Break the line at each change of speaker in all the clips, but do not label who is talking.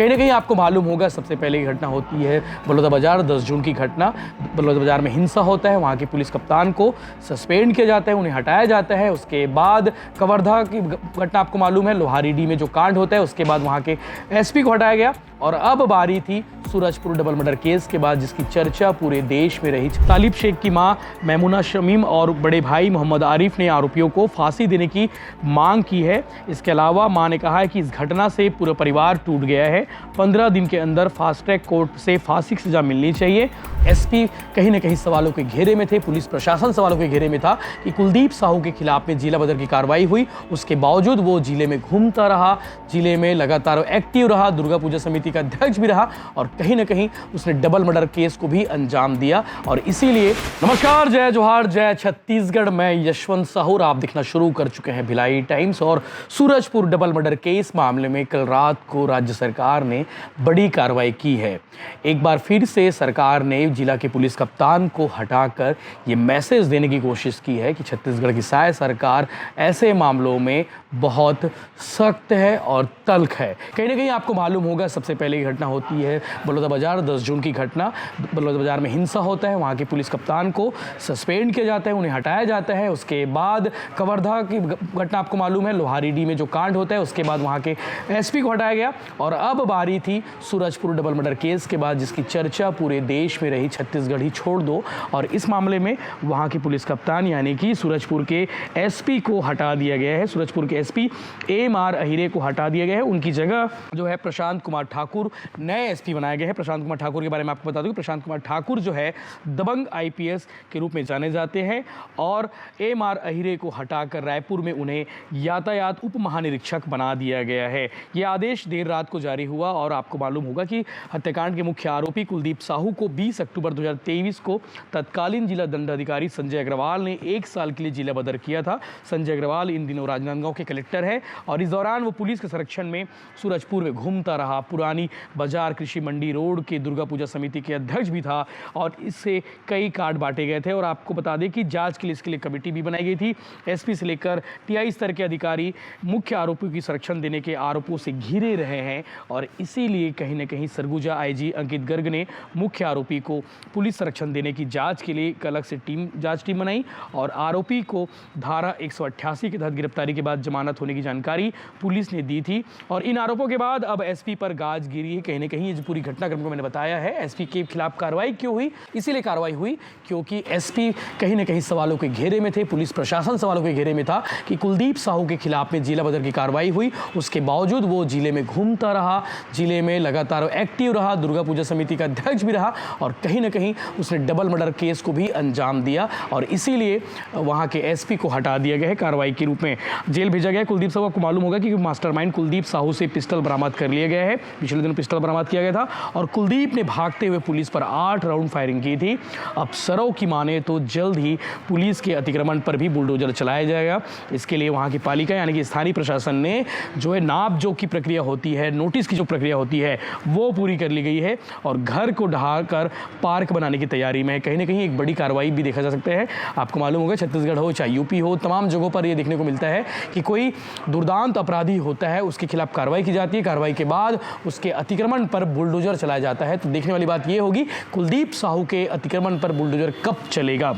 कहीं ना कहीं आपको मालूम होगा, सबसे पहले ये घटना होती है बलौदाबाजार। 10 जून की घटना, बलौदाबाजार में हिंसा होता है। वहाँ के पुलिस कप्तान को सस्पेंड किया जाता है, उन्हें हटाया जाता है। उसके बाद कवर्धा की घटना आपको मालूम है, लोहारीडीह में जो कांड होता है, उसके बाद वहाँ के एसपी को हटाया गया। और अब बारी थी सूरजपुर डबल मर्डर केस के बाद, जिसकी चर्चा पूरे देश में रही। तालिब शेख की मां मैमुना शमीम और बड़े भाई मोहम्मद आरिफ ने आरोपियों को फांसी देने की मांग की है। इसके अलावा मां ने कहा है कि इस घटना से पूरा परिवार टूट गया है। 15 दिन के अंदर फास्ट ट्रैक कोर्ट से फांसी की सजा मिलनी चाहिए। एसपी कहीं ना कहीं सवालों के घेरे में थे, पुलिस प्रशासन सवालों के घेरे में था कि कुलदीप साहू के खिलाफ में जिला बदर की कार्रवाई हुई, उसके बावजूद वो जिले में घूमता रहा, जिले में लगातार एक्टिव रहा, दुर्गा पूजा समिति का अध्यक्ष भी रहा और कहीं ना कहीं उसने डबल मर्डर केस को भी अंजाम दिया। और इसीलिए नमस्कार, जय जोहार, जय छत्तीसगढ़। मैं यशवंत साहू, आप दिखना शुरू कर चुके हैं भिलाई टाइम्स। और सूरजपुर डबल मर्डर केस मामले में कल रात को राज्य सरकार ने बड़ी कार्रवाई की है। एक बार फिर से सरकार ने जिला के पुलिस कप्तान को हटाकर ये मैसेज देने की कोशिश की है कि छत्तीसगढ़ की सरकार ऐसे मामलों में बहुत सख्त है और तल्ख है। कहीं ना कहीं आपको मालूम होगा, सबसे पहले ये घटना होती है बलौदाबाजार। 10 जून की घटना, बलौदाबाजार में हिंसा होता है। वहाँ के पुलिस कप्तान को सस्पेंड किया जाता है, उन्हें हटाया जाता है। उसके बाद कवर्धा की घटना आपको मालूम है, लोहारीडीह में जो कांड होता है, उसके बाद वहाँ के एसपी को हटाया गया। और अब बारी थी सूरजपुर डबल मर्डर केस के बाद, जिसकी चर्चा पूरे देश में रही। छत्तीसगढ़ ही छोड़ दो। और इस मामले में वहाँ के पुलिस कप्तान यानी कि सूरजपुर के एसपी को हटा दिया गया है। सूरजपुर के एसपी एमआर अहिरे को हटा दिया गया है। उनकी जगह जो है प्रशांत कुमार ठाकुर नए एसपी बनाए गए हैं। प्रशांत कुमार ठाकुर के बारे में आपको बता दूं कि प्रशांत कुमार ठाकुर जो है दबंग आईपीएस के रूप में जाने जाते हैं। और एमआर अहिरे को हटाकर रायपुर में उन्हें यातायात उप महानिरीक्षक बना दिया गया है। यह आदेश देर रात को जारी हुआ। और आपको मालूम होगा कि हत्याकांड के मुख्य आरोपी कुलदीप साहू को 20 अक्टूबर 2023 को तत्कालीन जिला दंडाधिकारी संजय अग्रवाल ने 1 साल के लिए जिला बदर किया था। संजय अग्रवाल इन दिनों राजनांदगांव के कलेक्टर है और इस दौरान वो पुलिस के संरक्षण में सूरजपुर में घूमता रहा। पुरानी बाजार कृषि मंडी रोड के दुर्गा पूजा समिति के अध्यक्ष भी था और इससे कई कार्ड बांटे गए थे। और आपको बता दें कि जांच के लिए इसके लिए कमेटी भी बनाई गई थी। एसपी से लेकर टीआई स्तर के अधिकारी मुख्य आरोपियों की संरक्षण देने के आरोपों से घिरे रहे हैं। और इसीलिए कहीं ना कहीं सरगुजा आईजी अंकित गर्ग ने मुख्य आरोपी को पुलिस संरक्षण देने की जांच के लिए एक अलग से जांच टीम बनाई। और आरोपी को धारा 188 के तहत गिरफ्तारी के बाद जमानत होने की जानकारी पुलिस ने दी थी। और इन आरोपों के बाद अब एसपी पर गाज गिरी है। कहीं ना कहीं ये जो पूरी घटनाक्रम को मैंने बताया है, एसपी के खिलाफ कार्रवाई क्यों हुई, इसीलिए कार्रवाई हुई क्योंकि एसपी कहीं ना कहीं सवालों के घेरे में थे, पुलिस प्रशासन सवालों के घेरे में था कि कुलदीप साहू के खिलाफ में जिला बदर की कार्रवाई हुई, उसके बावजूद वो जिले में घूमता रहा, जिले में लगातार एक्टिव रहा, दुर्गा पूजा समिति का अध्यक्ष भी रहा और कहीं ना कहीं उसने डबल मर्डर केस को भी अंजाम दिया। और इसीलिए वहाँ के एसपी को हटा दिया गया है, कार्रवाई के रूप में जेल भेजा गया। कुलदीप साहू, आपको मालूम होगा कि मास्टरमाइंड कुलदीप साहू से पिस्टल बरामद कर लिया गया है। पिछले दिन पिस्टल बरामद किया गया था और कुलदीप ने भागते हुए पुलिस पर 8 राउंड फायरिंग की थी। अफसरों की माने तो जल्द ही पुलिस के अतिक्रमण पर भी बुलडोजर चलाया जाएगा। इसके लिए वहाँ की पालिका यानी कि स्थानीय प्रशासन ने जो है नाप जोख की प्रक्रिया होती है, नोटिस की जो प्रक्रिया होती है, वो पूरी कर ली गई है और घर को ढहाकर पार्क बनाने की तैयारी में है। कहीं ना कहीं एक बड़ी कार्रवाई भी देखा जा सकता है। आपको मालूम होगा छत्तीसगढ़ हो चाहे यूपी हो, तमाम जगहों पर ये देखने को मिलता है कि कोई दुर्दांत अपराधी होता है, उसके खिलाफ कार्रवाई की जाती है, कार्रवाई के बाद उसके अतिक्रमण पर बुलडोजर चलाया जाता है। तो देखने वाली बात यह होगी कुलदीप साहू के अतिक्रमण पर बुलडोजर कब चलेगा।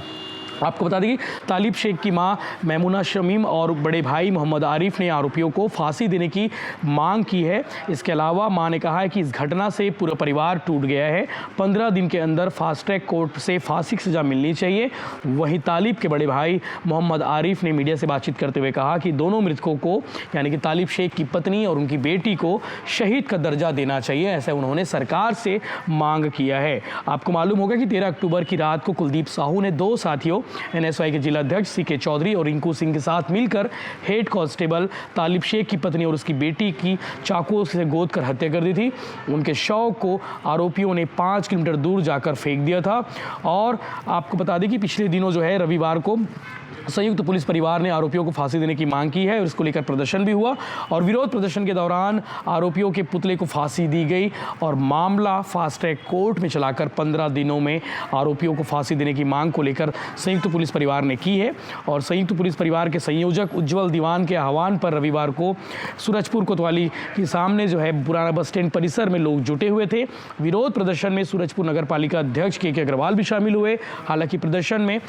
आपको बता दें कि तालिब शेख की मां मैमुना शमीम और बड़े भाई मोहम्मद आरिफ ने आरोपियों को फांसी देने की मांग की है। इसके अलावा मां ने कहा है कि इस घटना से पूरा परिवार टूट गया है। 15 दिन के अंदर फास्ट ट्रैक कोर्ट से फांसी की सजा मिलनी चाहिए। वहीं तालिब के बड़े भाई मोहम्मद आरिफ ने मीडिया से बातचीत करते हुए कहा कि दोनों मृतकों को यानी कि तालिब शेख की पत्नी और उनकी बेटी को शहीद का दर्जा देना चाहिए, ऐसा उन्होंने सरकार से मांग किया है। आपको मालूम होगा कि 13 अक्टूबर की रात को कुलदीप साहू ने 2 साथियों एनएसवाई के जिला अध्यक्ष सीके चौधरी और रिंकू सिंह के साथ मिलकर हेड कांस्टेबल तालिब शेख की पत्नी और उसकी बेटी की चाकुओं से गोद कर हत्या कर दी थी। उनके शव को आरोपियों ने 5 किलोमीटर दूर जाकर फेंक दिया था। और आपको बता दें कि पिछले दिनों जो है रविवार को संयुक्त पुलिस परिवार ने आरोपियों को फांसी देने की मांग की है और इसको लेकर प्रदर्शन भी हुआ और विरोध प्रदर्शन के दौरान आरोपियों के पुतले को फांसी दी गई और मामला फास्ट ट्रैक कोर्ट में चलाकर 15 दिनों में आरोपियों को फांसी देने की मांग को लेकर संयुक्त संयुक्त पुलिस परिवार ने की है। और संयुक्त पुलिस परिवार के संयोजक उज्जवल दीवान के आह्वान पर रविवार को सूरजपुर कोतवाली के सामने जो है पुराना बस स्टैंड परिसर में लोग जुटे हुए थे। विरोध प्रदर्शन में सूरजपुर नगर पालिका अध्यक्ष के अग्रवाल भी शामिल हुए। हालांकि प्रदर्शन में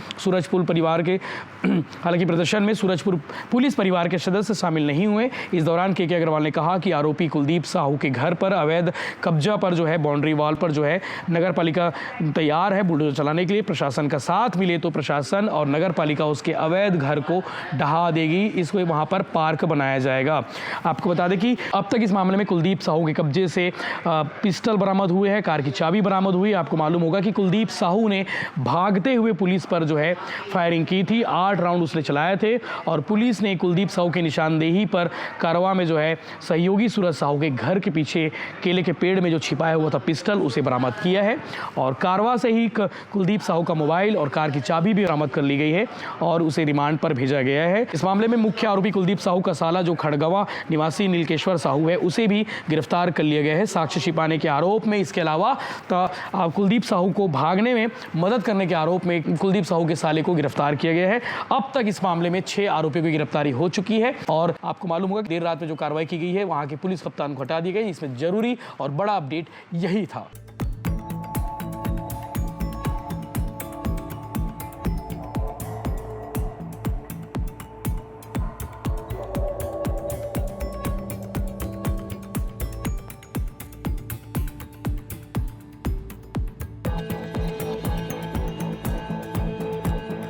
सूरजपुर पुलिस परिवार के सदस्य शामिल नहीं हुए। इस दौरान के अग्रवाल ने कहा कि आरोपी कुलदीप साहू के घर पर अवैध कब्जा पर जो है बाउंड्री वॉल पर जो है नगर पालिका तैयार है बुलडोजर चलाने के लिए। प्रशासन का साथ मिले तो प्रशासन और नगर पालिका उसके अवैध घर को ढहा देगी। इसको वहां पर पार्क बनाया जाएगा। आपको बता दें कि अब तक इस मामले में कुलदीप साहू के कब्जे से पिस्टल बरामद हुए हैं, कार की चाबी बरामद हुई। आपको मालूम होगा कि कुलदीप साहू ने भागते हुए पुलिस पर जो है फायरिंग की थी। 8 राउंड उसने चलाए थे और पुलिस ने कुलदीप साहू की निशानदेही पर कारवा में जो है सहयोगी सूरज साहू के घर के पीछे केले के पेड़ में जो छिपाया हुआ था पिस्टल उसे बरामद किया है। और कारवा से ही कुलदीप साहू का मोबाइल और कार की चाबी भी बरामद कर ली गई है और उसे रिमांड पर भेजा गया है। इस मामले में मुख्य आरोपी कुलदीप साहू का साला जो खड़गवा निवासी नीलकेश्वर साहू है उसे भी गिरफ्तार कर लिया गया है साक्ष्य छिपाने के आरोप में। इसके अलावा कुलदीप साहू को भागने में मदद करने के आरोप में कुलदीप साहू के साले को गिरफ्तार किया गया है। अब तक इस मामले में 6 आरोपियों की गिरफ्तारी हो चुकी है। और आपको मालूम होगा कि देर रात में जो कार्रवाई की गई है वहां के पुलिस कप्तान को हटा दी गई। इसमें जरूरी और बड़ा अपडेट यही था।